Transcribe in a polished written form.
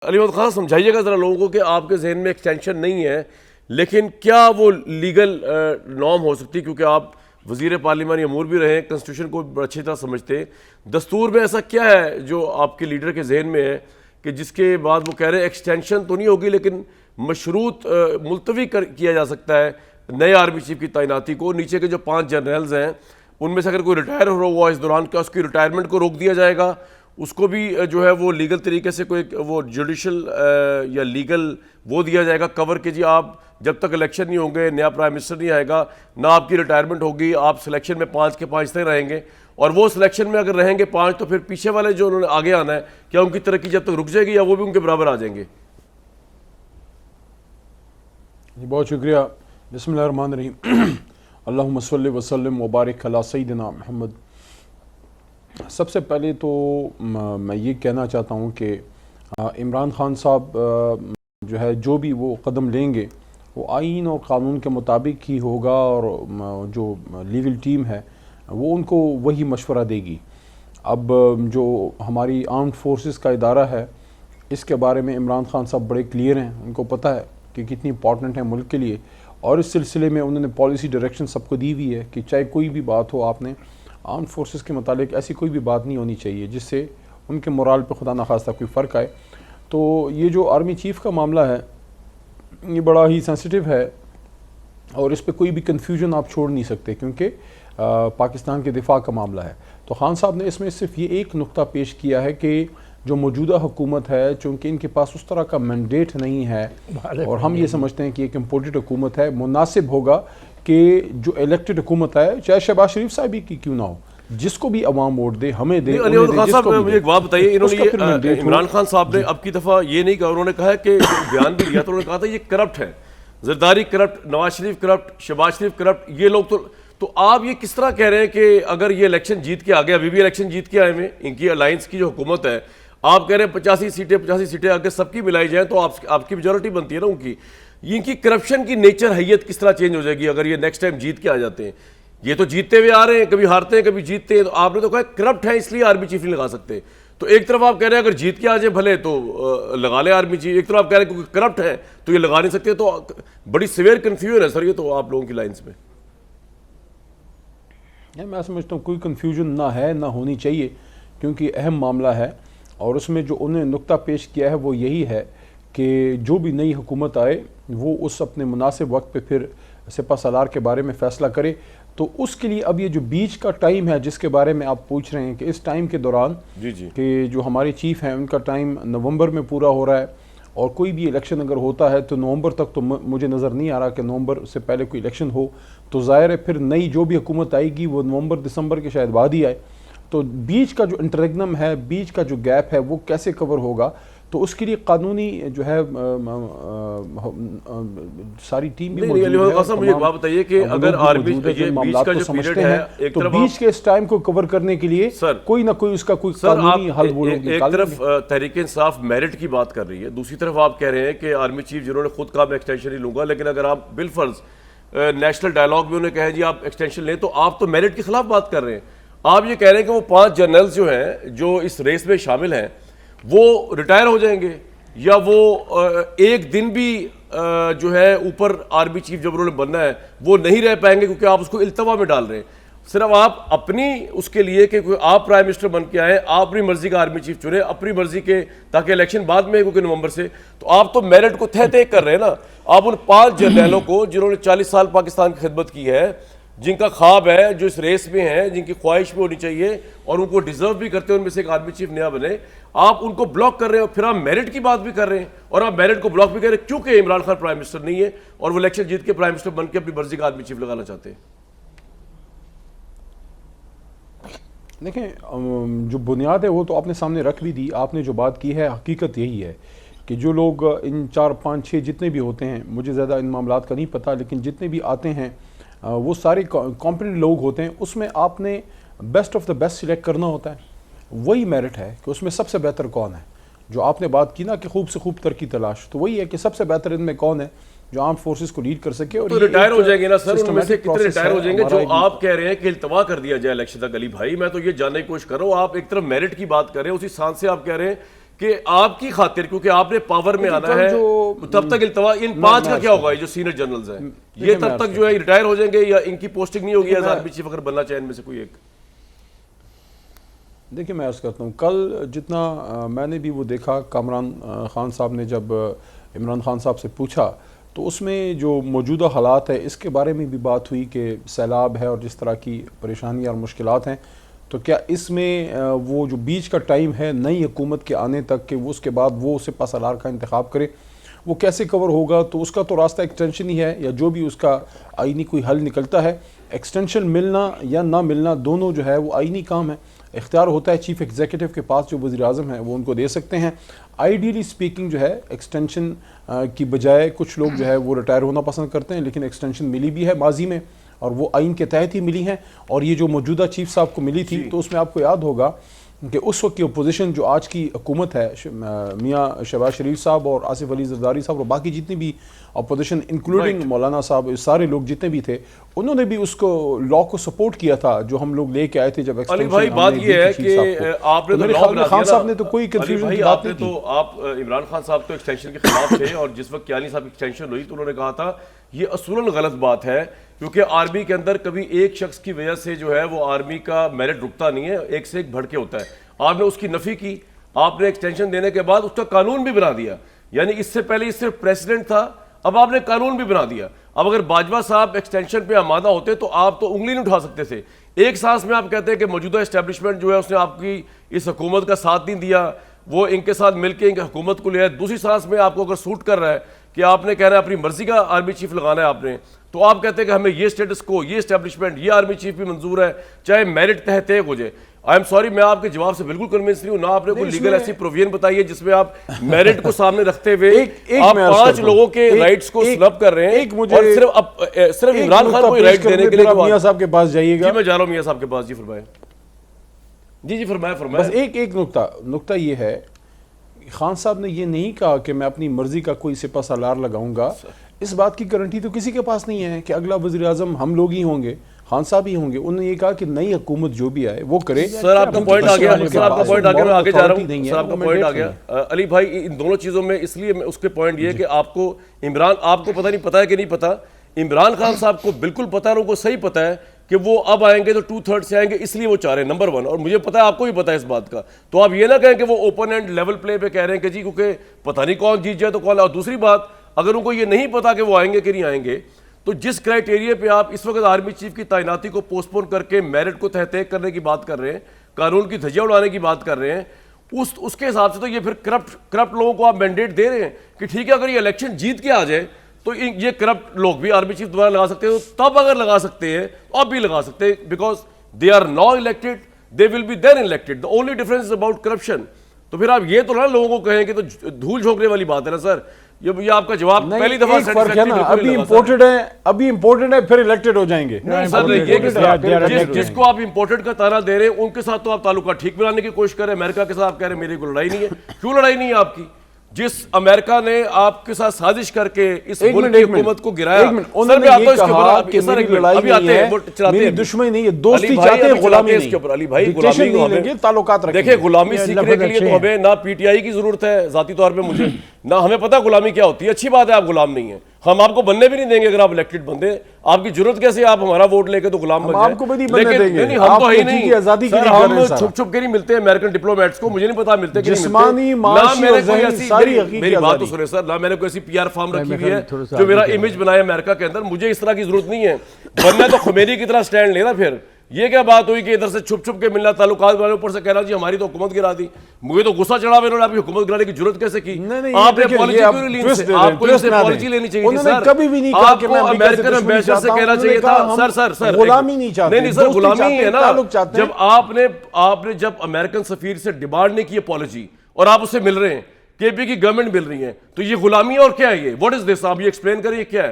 अली मोहम्मद खान समझाइएगा ज़रा लोगों को कि आपके जहन में एक्सटेंशन नहीं है, लेकिन क्या वो लीगल नॉर्म हो सकती है, क्योंकि आप वज़ीर पार्लिमानी अमूर भी रहे हैं, कॉन्स्टिट्यूशन को अच्छी तरह समझते हैं। दस्तूर में ऐसा क्या है जो आपके लीडर के जहन में है कि जिसके बाद वो कह रहे हैं एक्सटेंशन तो नहीं होगी लेकिन मशरूत मुलतवी किया जा सकता है नए आर्मी चीफ की तैनाती को। नीचे के जो 5 जनरल्स हैं उनमें से अगर कोई रिटायर हो रहा हुआ इस दौरान, क्या उसकी रिटायरमेंट को रोक दिया जाएगा? उसको भी जो है वो लीगल तरीके से कोई वो जुडिशल या लीगल वो दिया जाएगा कवर कि जी आप जब तक इलेक्शन नहीं होंगे, नया प्राइम मिनिस्टर नहीं आएगा, ना आपकी रिटायरमेंट होगी, आप सिलेक्शन में 5 के 5 तक रहेंगे। और वो सिलेक्शन में अगर रहेंगे 5 तो फिर पीछे वाले जो उन्होंने आगे आना है, क्या उनकी तरक्की जब तक रुक जाएगी या वो भी उनके बराबर आ जाएंगे? जी बहुत शुक्रिया। बिस्मिल्लाहिर्रहमानिर्रहीम। अल्लाहुम्मा सल्लि व सल्लिम व बारिक अला सय्यिदिना मुहम्मद। सबसे पहले तो मैं ये कहना चाहता हूँ कि इमरान खान साहब जो है जो भी वो कदम लेंगे वो आइन और क़ानून के मुताबिक ही होगा, और जो लीगल टीम है वो उनको वही मशवरा देगी। अब जो हमारी आर्म्ड फोर्सेस का इदारा है इसके बारे में इमरान खान साहब बड़े क्लियर हैं, उनको पता है कि कितनी इंपॉर्टेंट है मुल्क के लिए, और इस सिलसिले में उन्होंने पॉलिसी डायरेक्शन सबको दी हुई है कि चाहे कोई भी बात हो, आपने आर्म फोर्सेस के मुतालिक ऐसी कोई भी बात नहीं होनी चाहिए जिससे उनके मोराल पे खुदा न खास्ता कोई फ़र्क आए। तो ये जो आर्मी चीफ़ का मामला है ये बड़ा ही सेंसिटिव है और इस पर कोई भी कन्फ्यूजन आप छोड़ नहीं सकते, क्योंकि पाकिस्तान के दिफा का मामला है। तो खान साहब ने इसमें सिर्फ ये एक नुक्ता पेश किया है कि जो मौजूदा हुकूमत है, चूँकि इनके पास उस तरह का मैंडेट नहीं है और हम ये समझते हैं कि एक इम्पोर्टेड हुकूमत है, मुनासिब होगा कि जो इलेक्टेड हुकूमत है चाहे शहबाज शरीफ साहब की क्यों ना हो, जिसको भी अवाम वोट दे, हमें दे। मुझे एक बात बताइए, इन्होंने इमरान खान साहब ने अब की दफ़ा ये नहीं कहा, उन्होंने कहा कि बयान भी दिया तो उन्होंने कहा था ये करप्ट है, जरदारी करप्ट, नवाज शरीफ करप्ट, शहबाज शरीफ करप्ट, ये लोग तो आप ये किस तरह कह रहे हैं कि अगर ये इलेक्शन जीत के आ गए, अभी भी इलेक्शन जीत के आए में इनकी अलायंस की जो हुकूमत है, आप कह रहे हैं 85 सीटें अगर सबकी मिलाई जाए तो आपकी मेजोरिटी बनती है ना उनकी। इनकी करप्शन की नेचर हैयत किस तरह चेंज हो जाएगी अगर ये नेक्स्ट टाइम जीत के आ जाते हैं? ये तो जीतते हुए आ रहे हैं, कभी हारते हैं कभी जीतते हैं। तो आपने तो कहा करप्ट है इसलिए आर्मी चीफ नहीं लगा सकते, तो एक तरफ आप कह रहे हैं अगर जीत के आ जाए भले तो लगा ले आर्मी चीफ, एक तरफ आप कह रहे हैं क्योंकि करप्ट है तो ये लगा नहीं सकते। तो बड़ी सिवियर कन्फ्यूजन है सर ये तो आप लोगों की लाइन्स में। मैं समझता हूँ कोई कन्फ्यूजन ना है, ना होनी चाहिए, क्योंकि अहम मामला है। और उसमें जो उन्होंने नुक्ता पेश किया है वो यही है कि जो भी नई हुकूमत आए वो उस अपने मुनासिब वक्त पे फिर सिपा सालार के बारे में फ़ैसला करे। तो उसके लिए अब ये जो बीच का टाइम है जिसके बारे में आप पूछ रहे हैं कि इस टाइम के दौरान जी कि जो हमारे चीफ़ हैं उनका टाइम नवंबर में पूरा हो रहा है, और कोई भी इलेक्शन अगर होता है तो नवंबर तक तो मुझे नज़र नहीं आ रहा कि नवंबर से पहले कोई इलेक्शन हो। तो ज़ाहिर है फिर नई जो भी हुकूमत आएगी वो नवंबर दिसंबर के शायद बाद ही आए। तो बीच का जो इंटररेग्नम है, बीच का जो गैप है वो कैसे कवर होगा, तो उसके लिए कानूनी जो है सारी टीम भी मौजूद है। मुझे बात बताइए कि अगर आर्मी ये बीच का जो पीरियड है, एक तो बीच के इस टाइम को कवर करने के लिए सर कोई ना कोई उसका कोई कानूनी हल वो लोग एक तरफ तहरीक इंसाफ मेरिट की बात कर रही है, दूसरी तरफ आप कह रहे हैं कि आर्मी चीफ जिन्होंने खुद कहा मैं एक्सटेंशन नहीं लूंगा, लेकिन अगर आप बिलफर्ज नेशनल डायलॉग में उन्हें कहें जी आप एक्सटेंशन लें तो आप तो मेरिट के खिलाफ बात कर रहे हैं। आप ये कह रहे हैं कि वो 5 जनरल्स जो हैं जो इस रेस में शामिल हैं वो रिटायर हो जाएंगे, या वो एक दिन भी जो है ऊपर आर्मी चीफ जब उन्होंने बनना है वो नहीं रह पाएंगे, क्योंकि आप उसको इल्तवा में डाल रहे हैं। सिर्फ आप अपनी उसके लिए कि आप प्राइम मिनिस्टर बन के आए, आप अपनी मर्जी का आर्मी चीफ चुने, अपनी मर्जी के, ताकि इलेक्शन बाद में क्योंकि नवंबर से, तो आप तो मेरिट को तय तय कर रहे हैं ना। आप उन 5 जनरलों को जिन्होंने 40 साल पाकिस्तान की खिदमत की है, जिनका ख्वाब है, जो इस रेस में है, जिनकी ख्वाहिश भी होनी चाहिए और उनको डिजर्व भी करते हैं उनमें से एक आर्मी चीफ नया बने, आप उनको ब्लॉक कर रहे हैं और फिर आप मेरिट की बात भी कर रहे हैं और आप मेरिट को ब्लॉक भी कर रहे हैं क्योंकि इमरान खान प्राइम मिनिस्टर नहीं है और वो इलेक्शन जीत के प्राइम मिनिस्टर बन के अपनी मर्जी का आर्मी चीफ लगाना चाहते हैं। देखें, जो बुनियाद है वो तो आपने सामने रख भी दी। आपने जो बात की है हकीकत यही है कि जो लोग इन 4, 5, 6 जितने भी होते हैं, मुझे ज़्यादा इन मामलात का नहीं पता, लेकिन जितने भी आते हैं वो सारे कॉम्पिटेंट लोग होते हैं। उसमें आपने best of the best select करना होता है। वही मेरिट है कि उसमें सबसे बेहतर कौन है। जो आपने बात की ना कि खूब से खूब तरक्की तलाश, तो वही है कि सबसे बेहतर इनमें कौन है जो आर्म फोर्सेस को लीड कर सके। और तो रिटायर हो जाएंगे ना सर, उनमें से कितने रिटायर हो जाएंगे? जो आप कह रहे हैं कि इल्तवा कर दिया जाए इलेक्शन तक, अली भाई मैं तो ये जानने की कोशिश कर रहा हूँ, आप एक तरफ मेरिट की बात कर रहे हैं, उसी सांस से आप कह रहे हैं कि आपकी खातिर, क्योंकि आपने पावर में आना है, तब तक इल्तवा इन 5 का क्या होगा? ये जो सीनियर जनरल्स हैं ये तब तक जो है रिटायर हो जाएंगे या इनकी पोस्टिंग नहीं होगी एज आर्मी चीफ अगर बनना चाहे इनमें से कोई एक? देखिए मैं अर्ज़ करता हूँ, कल जितना मैंने भी वो देखा, कामरान खान साहब ने जब इमरान खान साहब से पूछा तो उसमें जो मौजूदा हालात है इसके बारे में भी बात हुई कि सैलाब है और जिस तरह की परेशानियाँ और मुश्किलात हैं, तो क्या इसमें वो जो बीच का टाइम है नई हुकूमत के आने तक के वो उसके बाद वो सिपा सलार का इंतखाब करे, वो कैसे कवर होगा? तो उसका तो रास्ता एक्सटेंशन ही है, या जो भी उसका आईनी कोई हल निकलता है। एक्सटेंशन मिलना या ना मिलना दोनों जो है वो आईनी काम है, इख्तियार होता है चीफ़ एग्जीक्यूटिव के पास, जो वज़ीर आज़म है वो उनको दे सकते हैं। आइडियली स्पीकिंग जो है एक्सटेंशन की बजाय कुछ लोग जो है वो रिटायर होना पसंद करते हैं, लेकिन एक्सटेंशन मिली भी है माजी में और वो आइन के तहत ही मिली हैं। और ये जो मौजूदा चीफ साहब को मिली थी तो उसमें आपको याद होगा कि उस वक्त की अपोजिशन जो आज की हुकूमत है, मियाँ शहबाज शरीफ साहब और आसिफ अली जरदारी साहब और बाकी जितनी भी अपोजिशन इंक्लूडिंग मौलाना साहब, सारे लोग जितने भी थे, उन्होंने भी उसको लॉ को सपोर्ट किया था जो हम लोग लेके आए थे। जब अली भाई बात ये है कि आपने तो लॉ बना खान साहब ने तो कोई कंफ्यूजन की बात नहीं की। आप इमरान खान साहब तो एक्सटेंशन के खिलाफ थे और जिस वक्त कियानी साहब की एक्सटेंशन हुई तो उन्होंने कहा था ये असूलन गलत बात है, क्योंकि आर्मी के अंदर कभी एक शख्स की वजह से जो है वो आर्मी का मेरिट रुकता नहीं है, एक से एक बढ़ के होता है। आपने उसकी नफी की, आपने एक्सटेंशन देने के बाद उसका कानून भी बना दिया, यानी इससे पहले ये सिर्फ प्रेसिडेंट था, अब आपने कानून भी बना दिया। अब अगर बाजवा साहब एक्सटेंशन पे आमादा होते तो आप तो उंगली नहीं उठा सकते थे। एक सांस में आप कहते हैं कि मौजूदा एस्टेब्लिशमेंट जो है उसने आपकी इस हुकूमत का साथ नहीं दिया, वो इनके साथ मिलकर इनकी हुकूमत को लिया है। दूसरी सांस में आपको अगर सूट कर रहा है कि आपने कह रहा है अपनी मर्जी का आर्मी चीफ लगाना है आपने, तो आप कहते हैं कि हमें ये स्टेटस को, ये एस्टेब्लिशमेंट, ये आर्मी चीफ भी मंजूर है, चाहे मेरिट तहत हो जाए। आई एम सॉरी, मैं आपके जवाब से बिल्कुल कन्विंस नहीं हूं। ना आपने कोई लीगल ऐसी प्रोविजन बताई है जिसमें आप मेरिट को सामने रखते हुए आप 5 लोगों के राइट्स को स्नब कर रहे हैं और सिर्फ इमरान खान को राइट देने के लिए मियां साहब के पास जाइएगा। जी मैं जा रहा हूं मियां साहब के पास। जी फरमाएं। जी फरमाएं। बस एक नुक्ता ये है, खान साहब ने ये नहीं कहा कि मैं अपनी मर्जी का कोई सिपा सालार लगाऊंगा। इस बात की गारंटी तो किसी के पास नहीं है कि अगला वज़ीर आज़म हम लोग ही होंगे, खान साहब ही होंगे। उन्होंने ये कहा कि नई हुकूमत जो भी आए वो करे। सर आपका पॉइंट आ गया, सर आपका पॉइंट आ गया, मैं आगे जा रहा हूं। सर आपका पॉइंट आ गया अली भाई इन दोनों चीजों में, इसलिए उसके पॉइंट ये है कि आपको पता नहीं पता है कि नहीं पता, इमरान खान साहब को बिल्कुल पता है, उनको सही पता है कि वो अब आएंगे तो 2/3 से आएंगे, इसलिए वो चाह रहे हैं, नंबर 1। और मुझे पता है आपको भी पता है इस बात का, तो आप ये ना कहें कि वो ओपन एंड लेवल प्ले पे कह रहे हैं कि जी क्योंकि पता नहीं कौन जीत जाए तो कौन। और दूसरी बात, अगर उनको ये नहीं पता कि वो आएंगे कि नहीं आएंगे, तो जिस क्राइटेरिया पे आप इस वक्त आर्मी चीफ की तैनाती को पोस्टपोन करके मेरिट को तहत करने की बात कर रहे हैं, कानून की धज्जियां उड़ाने की बात कर रहे हैं, उसके हिसाब से तो ये फिर करप्ट लोगों को आप मैंडेट दे रहे हैं कि ठीक है अगर ये इलेक्शन जीत के आ जाए तो ये करप्ट लोग भी आर्मी चीफ दोबारा लगा सकते हैं। तो तब अगर लगा सकते हैं अब भी लगा सकते हैं, because they are now elected, they will be then elected. The only difference is about corruption. तो फिर आप ये तो ना लोगों को कहें कि तो धूल झोंकने वाली बात है ना सर। ये आपका जवाब पहली दफा अभी इम्पोर्टेड है फिर इलेक्टेड हो जाएंगे। जिसको आप इम्पोर्टेड का ताना दे रहे हैं उनके साथ तो आप ताल्लुका ठीक बनाने की कोशिश कर रहे हैं। अमेरिका के साथ आप कह रहे हैं मेरी कोई लड़ाई नहीं है। क्यों लड़ाई नहीं है आपकी? जिस अमेरिका ने आपके साथ साजिश करके इस मुल्क की हुकूमत को गिराया, उन्होंने ये कहा कि मेरी लड़ाई नहीं है, मेरी दुश्मनी नहीं है, दोस्ती चाहते हैं, गुलामी नहीं। अली भाई गुलामी नहीं लेंगे, ताल्लुकात रखेंगे। देखिए गुलामी सीखने के लिए तो हमें ना पीटीआई की जरूरत है जाती तौर पे मुझे, ना हमें पता गुलामी क्या होती है। अच्छी बात है आप गुलाम नहीं है, हम आपको बनने भी नहीं देंगे अगर आप इलेक्टेड बंदे। आपकी जरूरत कैसे आप हमारा वोट लेके तो गुलाम बन जाए? आपको भी नहीं बनने देंगे। नहीं हम तो है ही नहीं, सर हम छुप के नहीं मिलते अमेरिकन डिप्लोमेट्स को, मुझे नहीं पता मिलते कि जिस्मानी माशी और ज़हनी सारी हकीकत। मेरी बात तो सुने सर, ना मैंने कोई ऐसी पीआर फॉर्म रखी हुई है जो मेरा इमेज बनाए अमेरिका के अंदर। मुझे इस तरह की जरूरत नहीं है, बनना तो खुमैनी की तरह स्टैंड लेना। फिर ये क्या बात हुई कि इधर से छुप के मिलना, ताल्लुकात वाले ऊपर से कहना जी हमारी तो हुकूमत गिरा दी। मुझे तो गुस्सा चढ़ा, इन्होंने आपकी हुकूमत गिराने की जरूरत कैसे की? आपने पॉलिसी क्यों नहीं ली? आपको इससे पॉलिसी लेनी चाहिए थी सर। कभी भी नहीं कहा कि मैं अमेरिकन एम्बेसडर से कहना चाहिए था सर गुलामी नहीं चाहते। नहीं सर गुलामी ही है ना। जब आपने जब अमेरिकन सफीर से डिमांड नहीं की अपॉलॉजी और आप उससे मिल रहे हैं, केपी की गवर्नमेंट मिल रही है, तो ये गुलामी और क्या है? ये व्हाट इज दिस? आप ये एक्सप्लेन करिए क्या है?